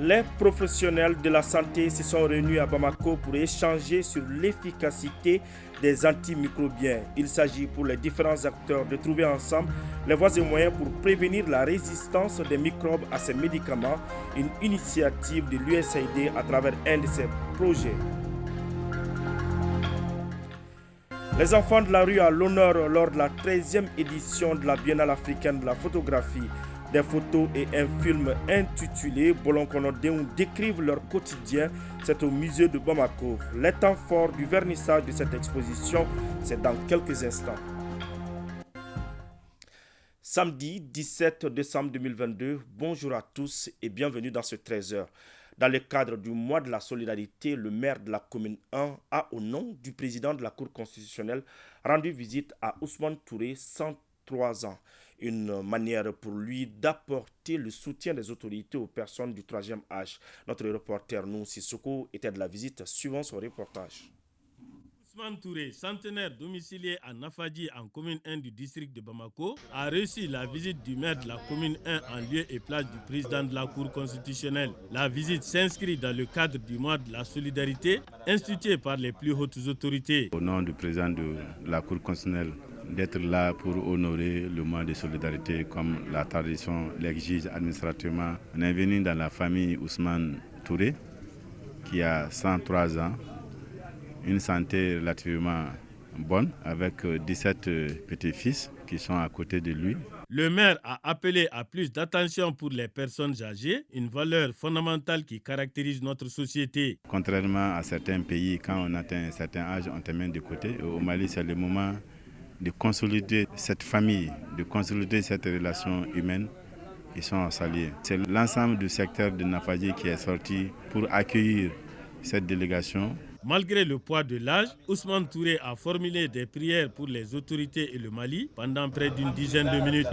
Les professionnels de la santé se sont réunis à Bamako pour échanger sur l'efficacité des antimicrobiens. Il s'agit pour les différents acteurs de trouver ensemble les voies et moyens pour prévenir la résistance des microbes à ces médicaments, une initiative de l'USAID à travers un de ses projets. Les enfants de la rue à l'honneur lors de la 13e édition de la Biennale africaine de la photographie. Des photos et un film intitulé Bolonkonodéon décrivent leur quotidien. C'est au musée de Bamako. Les temps forts du vernissage de cette exposition, c'est dans quelques instants. Samedi 17 décembre 2022, bonjour à tous et bienvenue dans ce 13h. Dans le cadre du mois de la solidarité, le maire de la commune 1 a, au nom du président de la Cour constitutionnelle, rendu visite à Ousmane Touré, 103 ans. Une manière pour lui d'apporter le soutien des autorités aux personnes du 3e âge. Notre reporter Nou Sissoko était de la visite, suivant son reportage. Ousmane Touré, centenaire domicilié à Nafadji en commune 1 du district de Bamako, a reçu la visite du maire de la commune 1 en lieu et place du président de la Cour constitutionnelle. La visite s'inscrit dans le cadre du mois de la solidarité institué par les plus hautes autorités. Au nom du président de la Cour constitutionnelle, d'être là pour honorer le mois de solidarité comme la tradition l'exige administrativement. On est venu dans la famille Ousmane Touré qui a 103 ans, une santé relativement bonne avec 17 petits-fils qui sont à côté de lui. Le maire a appelé à plus d'attention pour les personnes âgées, une valeur fondamentale qui caractérise notre société. Contrairement à certains pays, quand on atteint un certain âge, on te met de côté. Au Mali, c'est le moment de consolider cette famille, de consolider cette relation humaine. Ils sont salués. C'est l'ensemble du secteur de Nafadji qui est sorti pour accueillir cette délégation. Malgré le poids de l'âge, Ousmane Touré a formulé des prières pour les autorités et le Mali pendant près d'une dizaine de minutes.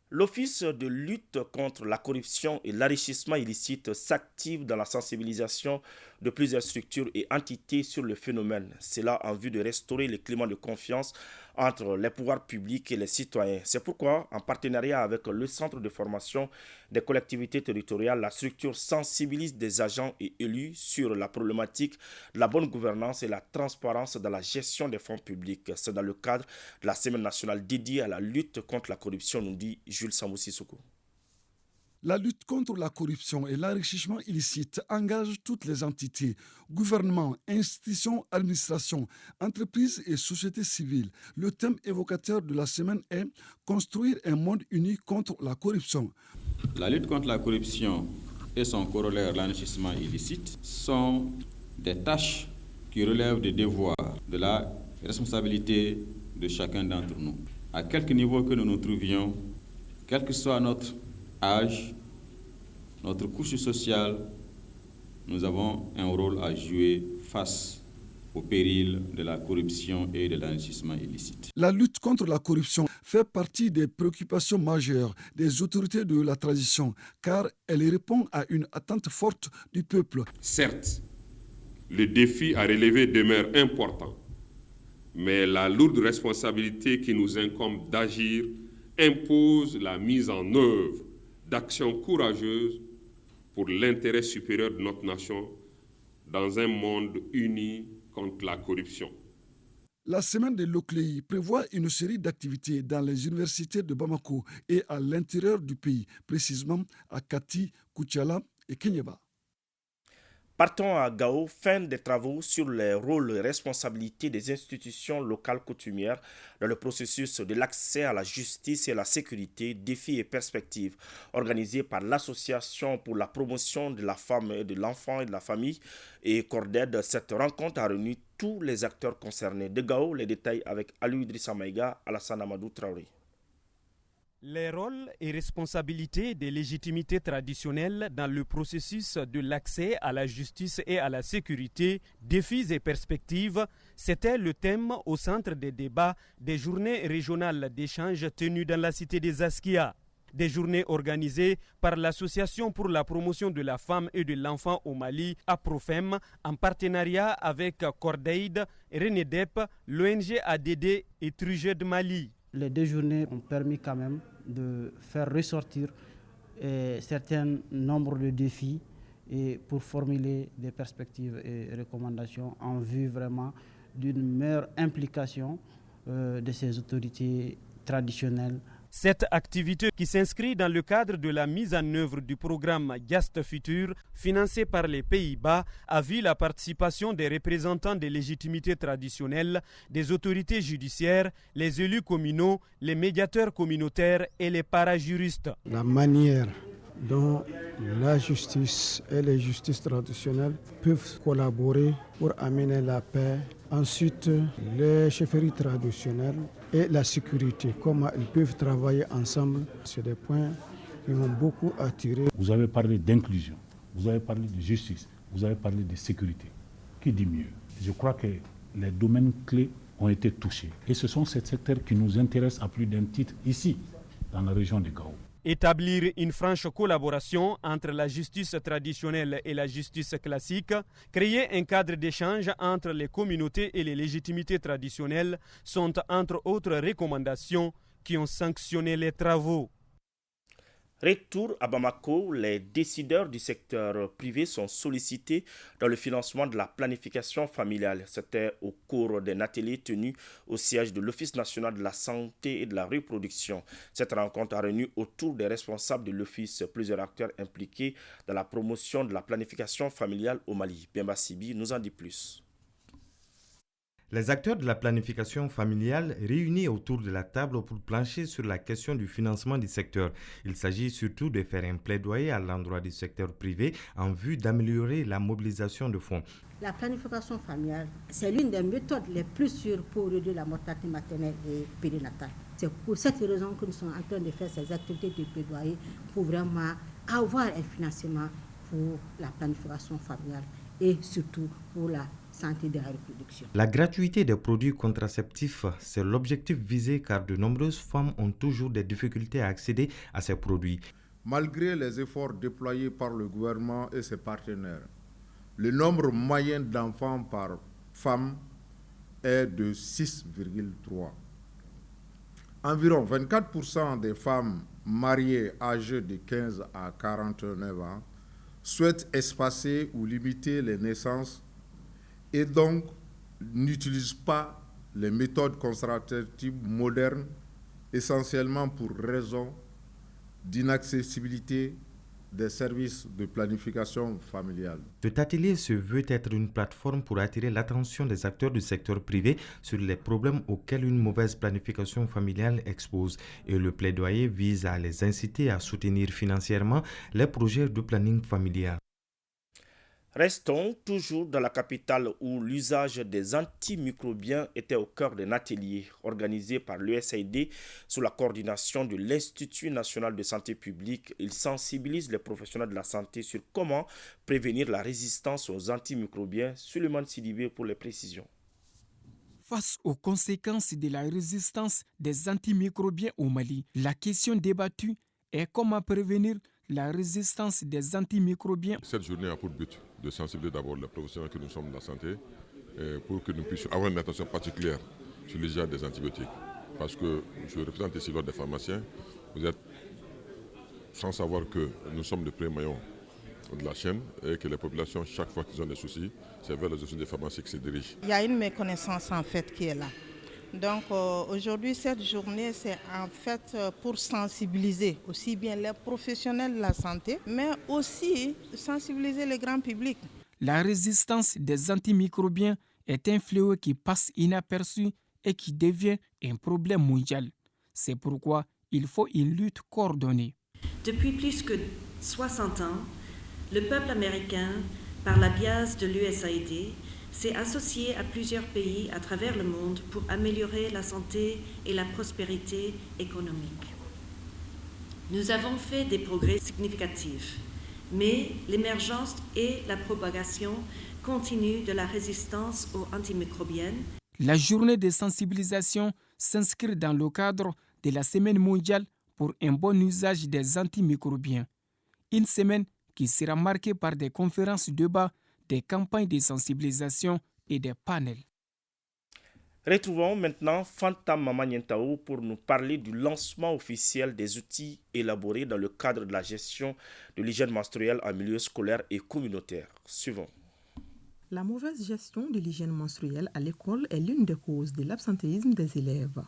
L'Office de lutte contre la corruption et l'enrichissement illicite s'active dans la sensibilisation de plusieurs structures et entités sur le phénomène. C'est là en vue de restaurer le climat de confiance entre les pouvoirs publics et les citoyens. C'est pourquoi, en partenariat avec le Centre de formation des collectivités territoriales, la structure sensibilise des agents et élus sur la problématique de la bonne gouvernance et la transparence dans la gestion des fonds publics. C'est dans le cadre de la Semaine nationale dédiée à la lutte contre la corruption, nous dit Jules Sambou Sissoko. La lutte contre la corruption et l'enrichissement illicite engage toutes les entités, gouvernements, institutions, administrations, entreprises et sociétés civiles. Le thème évocateur de la semaine est « Construire un monde uni contre la corruption ». La lutte contre la corruption et son corollaire, l'enrichissement illicite, sont des tâches qui relèvent des devoirs, de la responsabilité de chacun d'entre nous. À quelque niveau que nous nous trouvions, quel que soit notre âge, notre couche sociale, nous avons un rôle à jouer face au péril de la corruption et de l'enrichissement illicite. La lutte contre la corruption fait partie des préoccupations majeures des autorités de la transition, car elle répond à une attente forte du peuple. Certes, le défi à relever demeure important, mais la lourde responsabilité qui nous incombe d'agir impose la mise en œuvre d'actions courageuses pour l'intérêt supérieur de notre nation dans un monde uni contre la corruption. La semaine de l'Ocléi prévoit une série d'activités dans les universités de Bamako et à l'intérieur du pays, précisément à Kati, Koutiala et Kenyeba. Partons à Gao, fin des travaux sur les rôles et responsabilités des institutions locales coutumières dans le processus de l'accès à la justice et à la sécurité, défis et perspectives, organisé par l'Association pour la promotion de la femme et de l'enfant et de la famille et Corded. Cette rencontre a réuni tous les acteurs concernés. De Gao, les détails avec Aliou Idrissa Maïga, Alassane Amadou Traoré. Les rôles et responsabilités des légitimités traditionnelles dans le processus de l'accès à la justice et à la sécurité, défis et perspectives, c'était le thème au centre des débats des journées régionales d'échange tenues dans la cité des Askia. Des journées organisées par l'Association pour la promotion de la femme et de l'enfant au Mali, APROFEM, en partenariat avec Cordeid, Renedep, l'ONG ADD et Truged Mali. Les deux journées ont permis quand même de faire ressortir un certain nombre de défis et pour formuler des perspectives et recommandations en vue vraiment d'une meilleure implication de ces autorités traditionnelles. Cette activité qui s'inscrit dans le cadre de la mise en œuvre du programme Gast Futur, financé par les Pays-Bas, a vu la participation des représentants des légitimités traditionnelles, des autorités judiciaires, les élus communaux, les médiateurs communautaires et les parajuristes. La manière dont la justice et les justices traditionnelles peuvent collaborer pour amener la paix. Ensuite, les chefferies traditionnelles et la sécurité, comment ils peuvent travailler ensemble, c'est des points qui m'ont beaucoup attiré. Vous avez parlé d'inclusion, vous avez parlé de justice, vous avez parlé de sécurité. Qui dit mieux? Je crois que les domaines clés ont été touchés. Et ce sont ces secteurs qui nous intéressent à plus d'un titre ici, dans la région de Gao. Établir une franche collaboration entre la justice traditionnelle et la justice classique, créer un cadre d'échange entre les communautés et les légitimités traditionnelles sont entre autres recommandations qui ont sanctionné les travaux. Retour à Bamako, les décideurs du secteur privé sont sollicités dans le financement de la planification familiale. C'était au cours d'un atelier tenu au siège de l'Office national de la santé et de la reproduction. Cette rencontre a réuni autour des responsables de l'Office plusieurs acteurs impliqués dans la promotion de la planification familiale au Mali. Bemba Sibi nous en dit plus. Les acteurs de la planification familiale réunis autour de la table pour plancher sur la question du financement du secteur. Il s'agit surtout de faire un plaidoyer à l'endroit du secteur privé en vue d'améliorer la mobilisation de fonds. La planification familiale, c'est l'une des méthodes les plus sûres pour réduire la mortalité maternelle et périnatale. C'est pour cette raison que nous sommes en train de faire ces activités de plaidoyer pour vraiment avoir un financement pour la planification familiale et surtout pour la santé de la reproduction. La gratuité des produits contraceptifs, c'est l'objectif visé car de nombreuses femmes ont toujours des difficultés à accéder à ces produits. Malgré les efforts déployés par le gouvernement et ses partenaires, le nombre moyen d'enfants par femme est de 6,3. Environ 24% des femmes mariées âgées de 15 à 49 ans souhaitent espacer ou limiter les naissances et donc n'utilisent pas les méthodes contraceptives modernes, essentiellement pour raison d'inaccessibilité des services de planification familiale. Cet atelier se veut être une plateforme pour attirer l'attention des acteurs du secteur privé sur les problèmes auxquels une mauvaise planification familiale expose et le plaidoyer vise à les inciter à soutenir financièrement les projets de planning familial. Restons toujours dans la capitale où l'usage des antimicrobiens était au cœur d'un atelier organisé par l'USAID sous la coordination de l'Institut national de santé publique. Il sensibilise les professionnels de la santé sur comment prévenir la résistance aux antimicrobiens. Suleiman Sidibé pour les précisions. Face aux conséquences de la résistance des antimicrobiens au Mali, la question débattue est comment prévenir la résistance des antimicrobiens. Cette journée a pour but de sensibiliser d'abord les professionnels que nous sommes de la santé pour que nous puissions avoir une attention particulière sur l'usage des antibiotiques. Parce que je représente ici l'ordre des pharmaciens, vous êtes sans savoir que nous sommes le premier maillon de la chaîne et que les populations, chaque fois qu'ils ont des soucis, c'est vers les offices des pharmacies qu'ils se dirigent. Il y a une méconnaissance en fait qui est là. Donc aujourd'hui, cette journée, c'est en fait pour sensibiliser aussi bien les professionnels de la santé, mais aussi sensibiliser le grand public. La résistance des antimicrobiens est un fléau qui passe inaperçu et qui devient un problème mondial. C'est pourquoi il faut une lutte coordonnée. Depuis plus que 60 ans, le peuple américain, par la biais de l'USAID, s'est associé à plusieurs pays à travers le monde pour améliorer la santé et la prospérité économique. Nous avons fait des progrès significatifs, mais l'émergence et la propagation continue de la résistance aux antimicrobiennes. La journée de sensibilisation s'inscrit dans le cadre de la Semaine mondiale pour un bon usage des antimicrobiens. Une semaine qui sera marquée par des conférences débats, des campagnes de sensibilisation et des panels. Retrouvons maintenant Fanta Mamanyentao pour nous parler du lancement officiel des outils élaborés dans le cadre de la gestion de l'hygiène menstruelle en milieu scolaire et communautaire. Suivons. La mauvaise gestion de l'hygiène menstruelle à l'école est l'une des causes de l'absentéisme des élèves,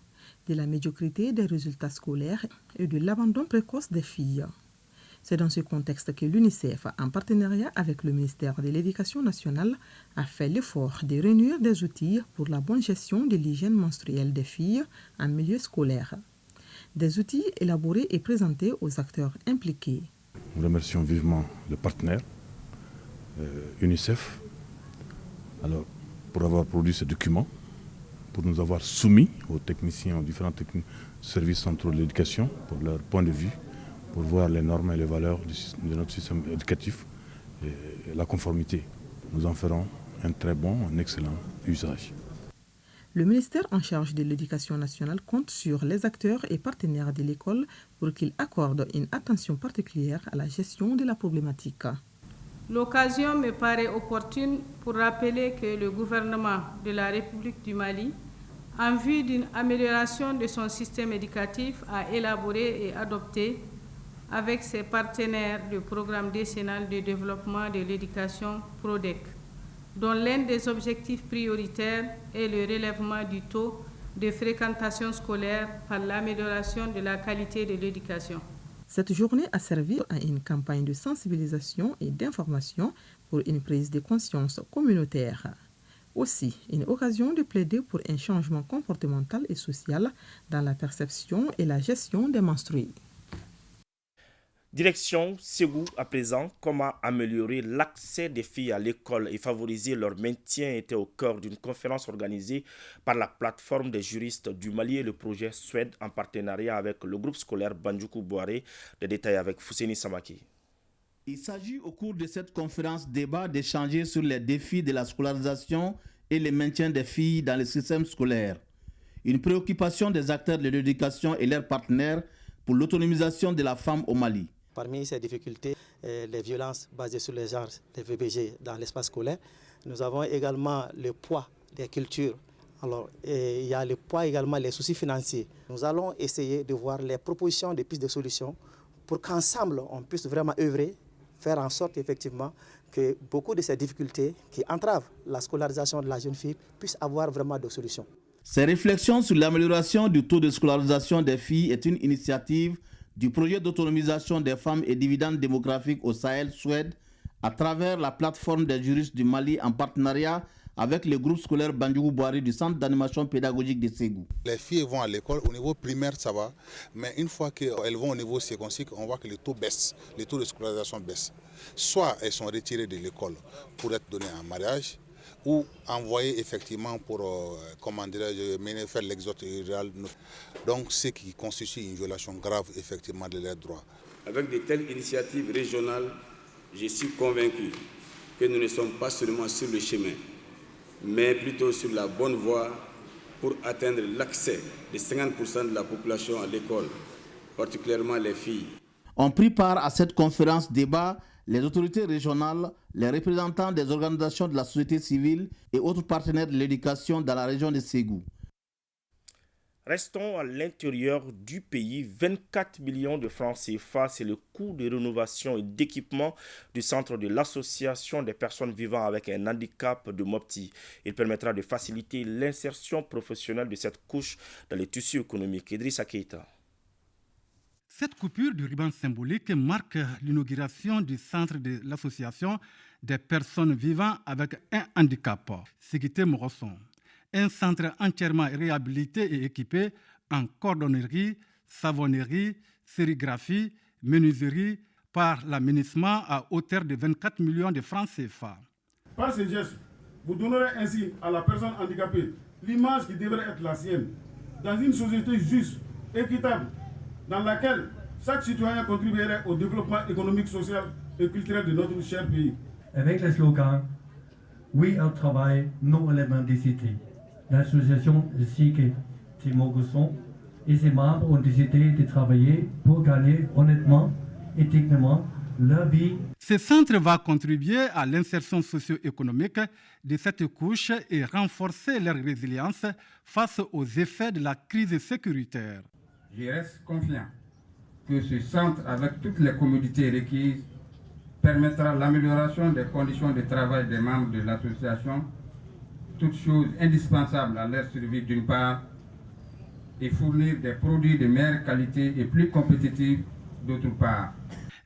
de la médiocrité des résultats scolaires et de l'abandon précoce des filles. C'est dans ce contexte que l'UNICEF, en partenariat avec le ministère de l'Éducation nationale, a fait l'effort de réunir des outils pour la bonne gestion de l'hygiène menstruelle des filles en milieu scolaire. Des outils élaborés et présentés aux acteurs impliqués. Nous remercions vivement le partenaire, UNICEF, pour avoir produit ce document, pour nous avoir soumis aux techniciens, aux différents services centraux de l'éducation, pour leur point de vue, pour voir les normes et les valeurs de notre système éducatif et la conformité. Nous en ferons un très bon, un excellent usage. Le ministère en charge de l'Éducation nationale compte sur les acteurs et partenaires de l'école pour qu'ils accordent une attention particulière à la gestion de la problématique. L'occasion me paraît opportune pour rappeler que le gouvernement de la République du Mali, en vue d'une amélioration de son système éducatif, a élaboré et adopté avec ses partenaires le programme décennal de développement de l'éducation PRODEC, dont l'un des objectifs prioritaires est le relèvement du taux de fréquentation scolaire par l'amélioration de la qualité de l'éducation. Cette journée a servi à une campagne de sensibilisation et d'information pour une prise de conscience communautaire. Aussi, une occasion de plaider pour un changement comportemental et social dans la perception et la gestion des menstrués. Direction Ségou à présent, comment améliorer l'accès des filles à l'école et favoriser leur maintien était au cœur d'une conférence organisée par la plateforme des juristes du Mali et le projet Suède en partenariat avec le groupe scolaire Bandjougou Boiré. Des détails avec Fousséni Samaki. Il s'agit au cours de cette conférence débat d'échanger sur les défis de la scolarisation et le maintien des filles dans le système scolaire. Une préoccupation des acteurs de l'éducation et leurs partenaires pour l'autonomisation de la femme au Mali. Parmi ces difficultés, les violences basées sur les genres, les VBG dans l'espace scolaire. Nous avons également le poids des cultures. Alors, il y a le poids également, les soucis financiers. Nous allons essayer de voir les propositions de pistes de solutions pour qu'ensemble, on puisse vraiment œuvrer, faire en sorte effectivement que beaucoup de ces difficultés qui entravent la scolarisation de la jeune fille puissent avoir vraiment de solutions. Ces réflexions sur l'amélioration du taux de scolarisation des filles est une initiative du projet d'autonomisation des femmes et dividendes démographiques au Sahel Suède à travers la plateforme des juristes du Mali en partenariat avec le groupe scolaire Bandjougou Boiré du centre d'animation pédagogique de Ségou. Les filles vont à l'école, au niveau primaire ça va, mais une fois qu'elles vont au niveau secondaire, on voit que le taux baisse, le taux de scolarisation baisse. Soit elles sont retirées de l'école pour être données en mariage, ou envoyées effectivement pour faire l'exode rural. Donc ce qui constitue une violation grave effectivement de leurs droits. Avec de telles initiatives régionales, je suis convaincu que nous ne sommes pas seulement sur le chemin, mais plutôt sur la bonne voie pour atteindre l'accès de 50% de la population à l'école, particulièrement les filles. On prit part à cette conférence débat les autorités régionales, les représentants des organisations de la société civile et autres partenaires de l'éducation dans la région de Ségou. Restons à l'intérieur du pays. 24 millions de francs CFA, c'est le coût de rénovation et d'équipement du centre de l'association des personnes vivant avec un handicap de Mopti. Il permettra de faciliter l'insertion professionnelle de cette couche dans les tissus économiques. Idrissa Keita. Cette coupure de ruban symbolique marque l'inauguration du centre de l'association des personnes vivant avec un handicap, Séguité Morosson. Un centre entièrement réhabilité et équipé en cordonnerie, savonnerie, sérigraphie, menuiserie par l'aménagement à hauteur de 24 millions de francs CFA. Par ces gestes, vous donnerez ainsi à la personne handicapée l'image qui devrait être la sienne, dans une société juste, équitable, dans laquelle chaque citoyen contribuerait au développement économique, social et culturel de notre cher pays. Avec le slogan « Oui au travail, non à la mendicité », l'association Séguité Morosson et ses membres ont décidé de travailler pour gagner honnêtement et dignement leur vie. Ce centre va contribuer à l'insertion socio-économique de cette couche et renforcer leur résilience face aux effets de la crise sécuritaire. Je reste confiant que ce centre, avec toutes les commodités requises, permettra l'amélioration des conditions de travail des membres de l'association, toutes choses indispensables à leur survie d'une part, et fournir des produits de meilleure qualité et plus compétitifs d'autre part.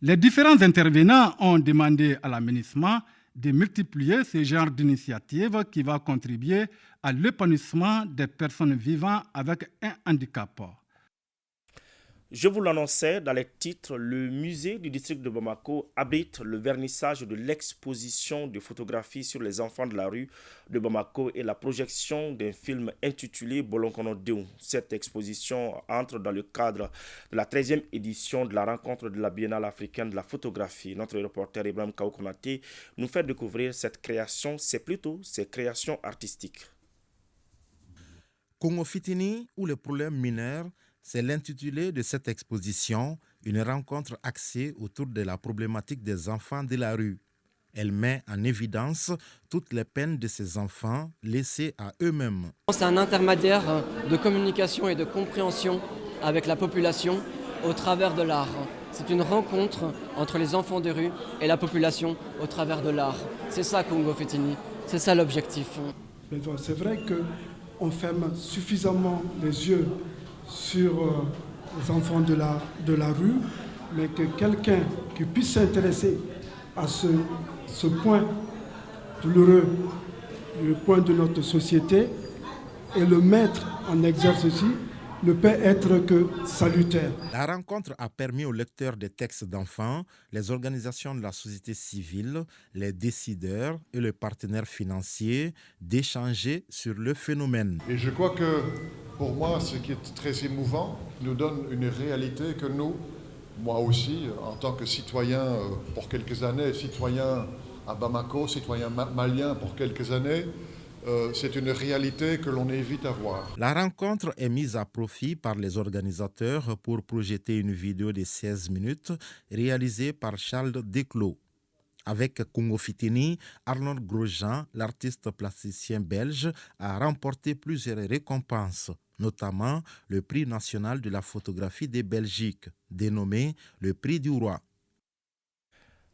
Les différents intervenants ont demandé à l'aménagement de multiplier ce genre d'initiative qui va contribuer à l'épanouissement des personnes vivant avec un handicap. Je vous l'annonçais dans les titres, le musée du district de Bamako abrite le vernissage de l'exposition de photographies sur les enfants de la rue de Bamako et la projection d'un film intitulé Bolonkono Deou. Cette exposition entre dans le cadre de la 13e édition de la rencontre de la Biennale africaine de la photographie. Notre reporter Ibrahim Kaou Konaté nous fait découvrir cette création, c'est plutôt ses créations artistiques. Congo Fitini ou les problèmes mineurs, c'est l'intitulé de cette exposition, une rencontre axée autour de la problématique des enfants de la rue. Elle met en évidence toutes les peines de ces enfants laissés à eux-mêmes. C'est un intermédiaire de communication et de compréhension avec la population au travers de l'art. C'est une rencontre entre les enfants de rue et la population au travers de l'art. C'est ça Congo Fitini, c'est ça l'objectif. C'est vrai qu'on ferme suffisamment les yeux sur les enfants de la rue, mais que quelqu'un qui puisse s'intéresser à ce point douloureux, le point de notre société, et le mettre en exercice ne peut être que salutaire. La rencontre a permis aux lecteurs des textes d'enfants, les organisations de la société civile, les décideurs et les partenaires financiers d'échanger sur le phénomène. Et je crois que pour moi, ce qui est très émouvant, nous donne une réalité que nous, moi aussi, en tant que citoyen pour quelques années, citoyen à Bamako, citoyen malien pour quelques années, c'est une réalité que l'on évite à voir. La rencontre est mise à profit par les organisateurs pour projeter une vidéo de 16 minutes réalisée par Charles Desclos. Avec Congo Fitini, Arnold Grosjean, l'artiste plasticien belge, a remporté plusieurs récompenses, notamment le prix national de la photographie de Belgique, dénommé le prix du roi.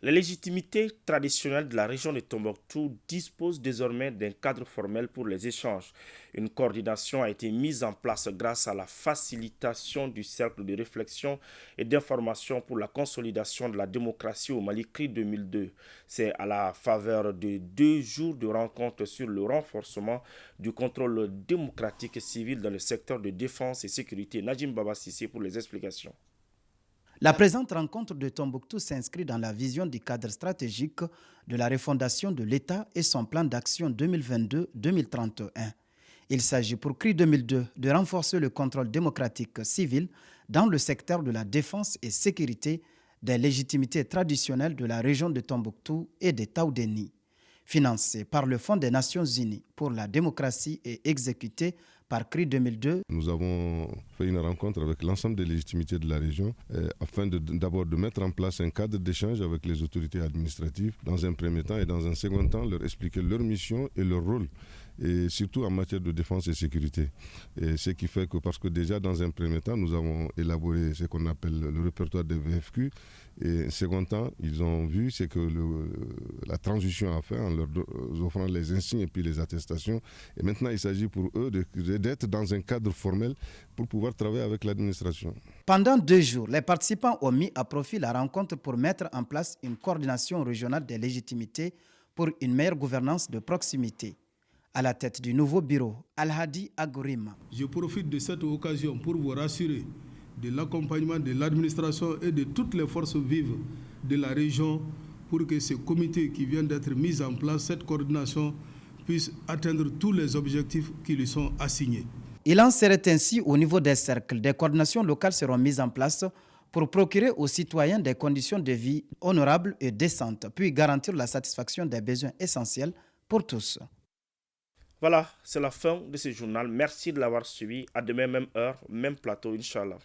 La légitimité traditionnelle de la région de Tombouctou dispose désormais d'un cadre formel pour les échanges. Une coordination a été mise en place grâce à la facilitation du cercle de réflexion et d'information pour la consolidation de la démocratie au Mali CRI 2002. C'est à la faveur de 2 jours de rencontres sur le renforcement du contrôle démocratique et civil dans le secteur de défense et sécurité. Najim Baba Sissé pour les explications. La présente rencontre de Tombouctou s'inscrit dans la vision du cadre stratégique de la refondation de l'État et son plan d'action 2022-2031. Il s'agit pour CRI 2002 de renforcer le contrôle démocratique civil dans le secteur de la défense et sécurité des légitimités traditionnelles de la région de Tombouctou et des Taoudéni, financé par le Fonds des Nations Unies pour la démocratie et exécuté par CRI 2002. Nous avons fait une rencontre avec l'ensemble des légitimités de la région afin d'abord de mettre en place un cadre d'échange avec les autorités administratives dans un premier temps et dans un second temps leur expliquer leur mission et leur rôle, et surtout en matière de défense et sécurité. Et ce qui fait que, parce que déjà dans un premier temps, nous avons élaboré ce qu'on appelle le répertoire des VFQ, et en second temps, ils ont vu c'est que la transition à faire en leur offrant les insignes et puis les attestations. Et maintenant, il s'agit pour eux d'être dans un cadre formel pour pouvoir travailler avec l'administration. Pendant 2 jours, les participants ont mis à profit la rencontre pour mettre en place une coordination régionale des légitimités pour une meilleure gouvernance de proximité. À la tête du nouveau bureau, Al-Hadi Agurima. Je profite de cette occasion pour vous rassurer de l'accompagnement de l'administration et de toutes les forces vives de la région pour que ce comité qui vient d'être mis en place, cette coordination, puisse atteindre tous les objectifs qui lui sont assignés. Il en serait ainsi au niveau des cercles. Des coordinations locales seront mises en place pour procurer aux citoyens des conditions de vie honorables et décentes, puis garantir la satisfaction des besoins essentiels pour tous. Voilà, c'est la fin de ce journal. Merci de l'avoir suivi. À demain, même heure, même plateau, Inch'Allah.